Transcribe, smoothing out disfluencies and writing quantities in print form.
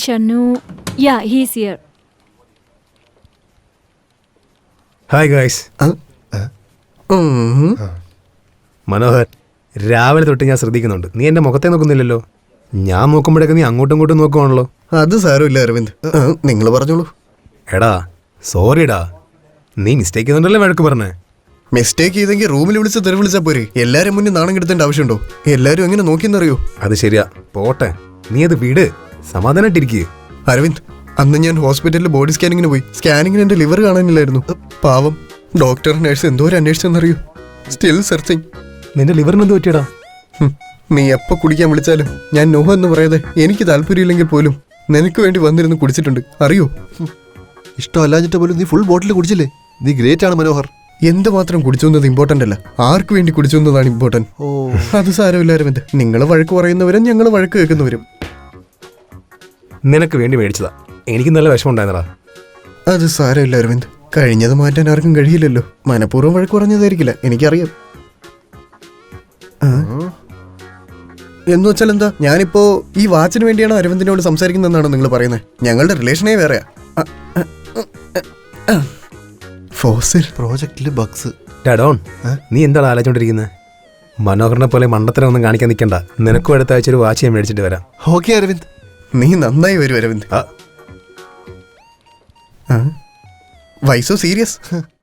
Shanu. Yeah, he's here. Hi guys. Manohar, രാവിലെ തൊട്ട് ഞാൻ ശ്രദ്ധിക്കുന്നുണ്ട്. നീ എൻ്റെ മുഖത്തെ നോക്കുന്നില്ലല്ലോ. ഞാൻ നോക്കുമ്പോഴേക്ക് നീ അങ്ങോട്ടും ഇങ്ങോട്ടും നോക്കുവാണല്ലോ. അത് സാരമില്ല അരവിന്ദ്, നിങ്ങൾ പറഞ്ഞോളൂ. എടാ സോറിടാ, നീ മിസ്റ്റേക്ക് ചെയ്യുന്നുണ്ടല്ലേ വഴക്ക് പറഞ്ഞേ. മിസ്റ്റേക്ക് ചെയ്തെങ്കിൽ റൂമിൽ വിളിച്ച് തെറി വിളിച്ചാൽ പോരെ. എല്ലാരും മുന്നിൽ നാണം കെടുത്തേണ്ട ആവശ്യമുണ്ടോ? എല്ലാരും എങ്ങനെ നോക്കിയെന്നറിയോ? അത് ശരിയാ, പോട്ടെ, നീ അത് വിട്, സമാധാനമായിട്ടിരിക്കുക. അരവിന്ദ്, അന്ന് ഞാൻ ഹോസ്പിറ്റലിൽ ബോഡി സ്കാനിങ്ങിന് പോയി. സ്കാനിങ്ങിന് എന്റെ ലിവർ കാണാനില്ലായിരുന്നു. പാവം ഡോക്ടർ നേഴ്സ് എന്തോരം അന്വേഷിച്ചെന്നറിയോ? Still searching. നിന്റെ ലിവറിന് എന്ത് പറ്റിയടാ? നീ എപ്പോൾ കുടിക്കാൻ വിളിച്ചാലും ഞാൻ നോ എന്ന് പറയാതെ എനിക്ക് താല്പര്യമില്ലെങ്കിൽ പോലും നിനക്ക് വേണ്ടി വന്നിരുന്ന് കുടിച്ചിട്ടുണ്ട്, അറിയോ? ഇഷ്ടമല്ലാഞ്ഞിട്ട് പോലും നീ ഫുൾ ബോട്ടിൽ കുടിച്ചില്ലേ? നീ ഗ്രേറ്റ് ആണ് മനോഹർ. എന്തുമാത്രം കുടിച്ചു എന്നത് ഇമ്പോർട്ടൻ്റ് അല്ല, ആർക്ക് വേണ്ടി കുടിച്ചു എന്നതാണ് ഇമ്പോർട്ടൻറ്റ്. അത് സാരമില്ല അരവിന്ദ്, നിങ്ങൾ വഴക്ക് പറയുന്നവരും ഞങ്ങൾ വഴക്ക് കേൾക്കുന്നവരും. നിനക്ക് വേണ്ടി മേടിച്ചതാ, എനിക്ക് നല്ല വിഷമം ഉണ്ടായിരുന്നടാ. അത് സാരമില്ല അരവിന്ദ്, കഴിഞ്ഞത് മാറ്റാൻ ആർക്കും കഴിയില്ലല്ലോ. മനഃപൂർവ്വം വഴക്ക് പറഞ്ഞതായിരിക്കില്ല, എനിക്കറിയാം. എന്ന് വെച്ചാൽ എന്താ, ഞാനിപ്പോ ഈ വാച്ചിന് വേണ്ടിയാണ് അരവിന്ദിനോട് സംസാരിക്കുന്നതെന്നാണോ നിങ്ങൾ പറയുന്നത്? ഞങ്ങളുടെ റിലേഷനേ വേറെയാ. Fossil പ്രോജക്റ്റില് Bugs. ഡോൺ, നീ എന്താണ് ആലോചിച്ചോണ്ടിരിക്കുന്നത്? മനോഹറിനെ പോലെ മണ്ടത്തരം ഒന്നും കാണിക്കാൻ നിൽക്കണ്ട. നിനക്കും അടുത്ത ആഴ്ച ഒരു വാച്ച് ഞാൻ മേടിച്ചിട്ട് വരാം. ഓക്കെ അരവിന്ദ്, നീ നന്നായി വരും അരവിന്ദ്. Y so serious?